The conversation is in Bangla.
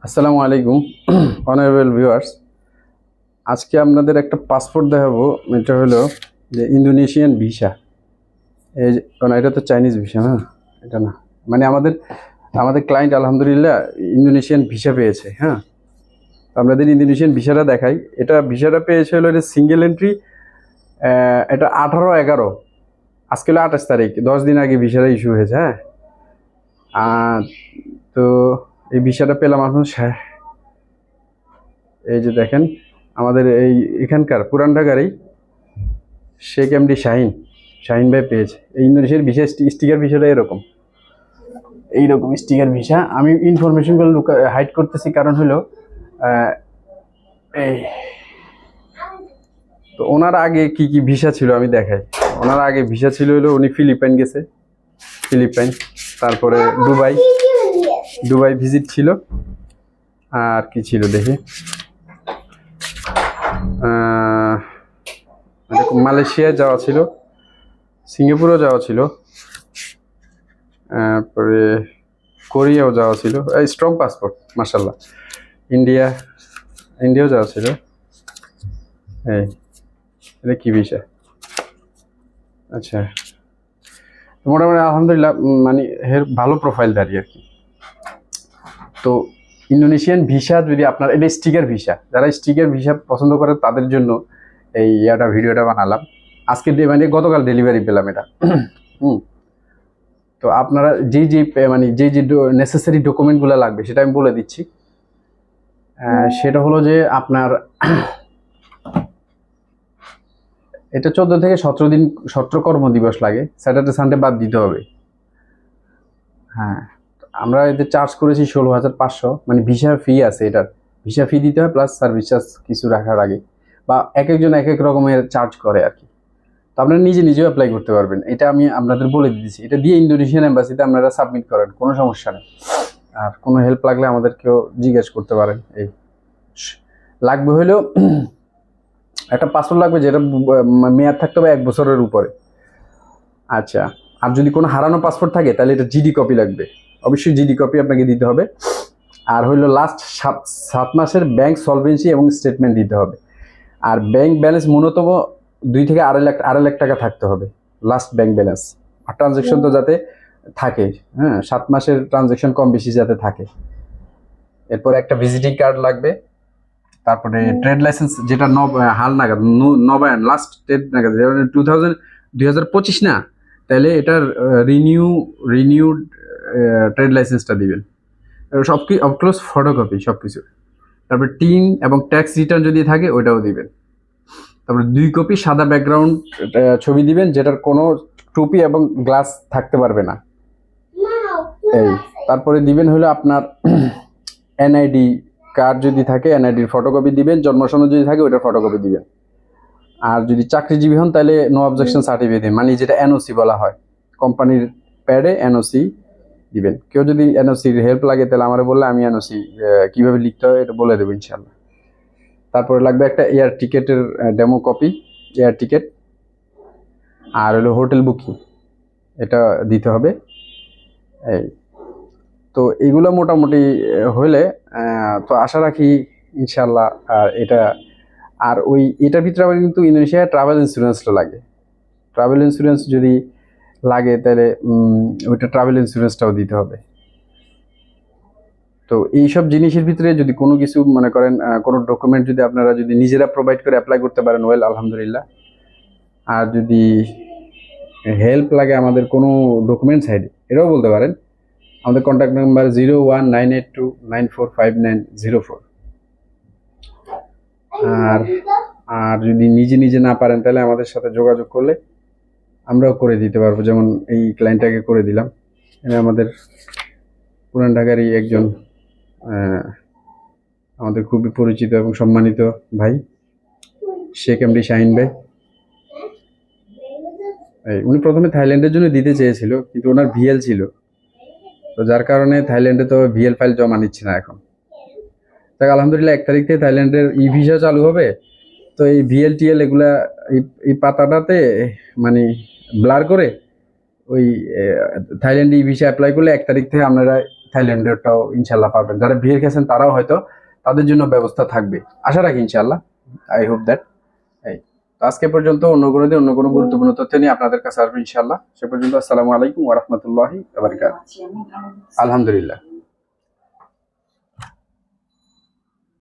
আসসালামু আলাইকুম অনারেবল ভিউয়ার্স। আজকে আপনাদের একটা পাসপোর্ট দেখাবো। এটা হলো যে ইন্দোনেশিয়ান ভিসা। এই যে না, এটা তো চাইনিজ ভিসা না, এটা না। মানে আমাদের আমাদের ক্লায়েন্ট আলহামদুলিল্লাহ ইন্দোনেশিয়ান ভিসা পেয়েছে। হ্যাঁ, তো আপনাদের ইন্দোনেশিয়ান ভিসাটা দেখাই। এটা ভিসাটা পেয়েছে হলো এটা সিঙ্গেল এন্ট্রি। এটা 18/11, আজকে হলো 28 তারিখ, 10 দিন আগে ভিসাটা ইস্যু হয়েছে। হ্যাঁ, আর তো এই ভিসাটা পেলাম আপনার। এই যে দেখেন, আমাদের এখানকার পুরান ঢাকারই শেখ এমডি শাহিন শাহিন ভাই পেয়েছে। এই ইন্দোনেশিয়ার ভিসা স্টিকার ভিসাটা এইরকম স্টিকার ভিসা। আমি ইনফরমেশনগুলো হাইড করতেছি, কারণ হলো এই তো ওনার আগে কি কি ভিসা ছিল আমি দেখাই। ওনার আগে ভিসা ছিল হলো উনি ফিলিপাইন গেছে, ফিলিপাইন, তারপরে দুবাই দুবাই ভিজিট ছিল। আর কি ছিল দেখি, মালয়েশিয়া যাওয়া ছিল, সিঙ্গাপুরও যাওয়া ছিল, তারপরে কোরিয়াও যাওয়া ছিল। স্ট্রং পাসপোর্ট মাশাল্লাহ। ইন্ডিয়াও যাওয়া ছিল। এই এটা কি ভিসা? আচ্ছা, মোটামুটি আলহামদুলিল্লাহ, মানে এর ভালো প্রোফাইলদারি আর কি। তো ইন্দোনেশিয়ান ভিসা যদি আপনার, এটা স্টিকার ভিসা, যারা স্টিকার ভিসা পছন্দ করে তাদের জন্য এই ভিডিওটা বানালাম আজকে। মানে গতকাল ডেলিভারি পেলাম এটা। তো আপনারা যে নেসেসারি ডকুমেন্টগুলো লাগবে সেটা আমি বলে দিচ্ছি। সেটা হলো যে আপনার এটা 14 থেকে 17 দিন, 17 কর্মদিবস লাগে, স্যাটারডে সানডে বাদ দিতে হবে। হ্যাঁ, আমরা এতে চার্জ করেছি 16,500, মানে ভিসা ফি আছে, এটার ভিসা ফি দিতে হয় প্লাস সার্ভিস চার্জ কিছু রাখার আগে, বা এক একজন এক এক রকমের চার্জ করে আর কি। তো আপনারা নিজেও অ্যাপ্লাই করতে পারবেন, এটা আমি আপনাদের বলে দিচ্ছি। এটা দিয়ে ইন্দোনেশিয়ান এম্বাসিতে আপনারা সাবমিট করেন, কোনো সমস্যা নেই। আর কোনো হেল্প লাগলে আমাদেরকেও জিজ্ঞেস করতে পারেন। এই লাগবে হলেও একটা পাসপোর্ট লাগবে যেটা মেয়াদ থাকতে হবে 1 বছরের উপরে। আচ্ছা, আর যদি কোনো হারানো পাসপোর্ট থাকে তাহলে এটা জিডি কপি লাগবে, অবশ্যই জিডি কপি আপনাকে দিতে হবে। আর হইলো লাস্ট 7 মাসের ব্যাংক সলভেন্সি এবং স্টেটমেন্ট দিতে হবে। আর ব্যাংক ব্যালেন্স ন্যূনতম 2 থেকে আড়াই লাখ টাকা থাকতে হবে, লাস্ট ব্যাংক ব্যালেন্স। আর ট্রানজ্যাকশন তো যাতে থাকে, হ্যাঁ, 7 মাসের ট্রানজ্যাকশন কম বেশি যাতে থাকে। এরপর একটা ভিজিটিং কার্ড লাগবে, তারপরে ট্রেড লাইসেন্স, যেটা হাল নাগাদ নবায়ন, লাস্ট ট্রেড নাগাদ 2025 না, তাহলে এটার রিনিউড ট্রেড লাইসেন্সটা দিবেন। সব কি অফক্লোজ ফটোকপি সব কিছু। তারপরে টিন এবং ট্যাক্স রিটার্ন যদি থাকে ওইটাও দিবেন। তারপরে 2 কপি সাদা ব্যাকগ্রাউন্ড ছবি দিবেন, যেটার কোনো টুপি এবং গ্লাস থাকতে পারবে না। এই তারপরে দিবেন হলো আপনার এনআইডি কার্ড যদি থাকে এনআইডির ফটোকপি দিবেন, জন্মসনদ যদি থাকে ওইটার ফটোকপি দিবেন। আর যদি চাকরিজীবী হন তাহলে নো অবজেকশন সার্টিফিকেট দিন, মানে যেটা এনওসি বলা হয়, কোম্পানির প্যাডে এনওসি দিবেন। কেউ যদি এনওসির হেল্প লাগে তাহলে আমার বললে আমি এনওসি কিভাবে লিখতে হয় এটা বলে দেবো ইনশাল্লাহ। তারপরে লাগবে একটা এয়ার টিকেটের ডেমো কপি, এয়ার টিকেট। আর হলো হোটেল বুকিং, এটা দিতে হবে। এই তো এগুলো মোটামুটি হইলে তো আশা রাখি ইনশাল্লাহ। আর এটার ভিতরে আবার কিন্তু ইন্দোনেশিয়ায় ট্রাভেল ইন্স্যুরেন্সটা লাগে। ট্রাভেল ইন্স্যুরেন্স যদি লাগে তাহলে ওইটা ট্রাভেল ইন্স্যুরেন্সটাও দিতে হবে। তো এইসব জিনিসের ভিতরে যদি কোনো কিছু মনে করেন, কোনো ডকুমেন্ট যদি আপনারা যদি নিজেরা প্রোভাইড করে অ্যাপ্লাই করতে পারেন, ওয়েল আলহামদুলিল্লাহ। আর যদি হেল্প লাগে আমাদের কোনো ডকুমেন্ট সাইডে, এটাও বলতে পারেন। আমাদের কন্ট্যাক্ট নাম্বার 019829459004। আর যদি নিজে না পারেন তাহলে আমাদের সাথে যোগাযোগ করলে আমরাও করে দিতে পারবো। যেমন এই ক্লায়েন্টটাকে করে দিলাম, এটা আমাদের পুরান ঢাকারই একজন আমাদের খুবই পরিচিত এবং সম্মানিত ভাই, শেখ এমডি শাহিন ভাই। উনি প্রথমে থাইল্যান্ডের জন্য দিতে চেয়েছিল, কিন্তু ওনার ভিএল ছিল, তো যার কারণে থাইল্যান্ডে তো ভিএল ফাইল জমা নিচ্ছে না এখন। তাই আলহামদুলিল্লাহ 1 তারিখ থেকে থাইল্যান্ডের ই ভিসা চালু হবে। তো এই ভিএল টিএল এগুলা এই পাতাটাতে মানে ব্লার করে ওই থাইল্যান্ডে ই ভিসা অ্যাপ্লাই করলে 1 তারিখ থেকে আপনারা থাইল্যান্ডেরটাও ইনশাল্লাহ পাবেন। যারা বিয়ে গেছেন তারাও হয়তো তাদের জন্য ব্যবস্থা থাকবে, আশা রাখি ইনশাল্লাহ। I hope that. এই তো আজকে পর্যন্ত অন্য কোনো দিন অন্য কোনো গুরুত্বপূর্ণ তথ্য নিয়ে আপনাদের কাছে আসবো ইনশাল্লাহ। সে পর্যন্ত আসসালামু আলাইকুম ওয়া রাহমাতুল্লাহি ওয়া বারাকাতুহু। আলহামদুলিল্লাহ।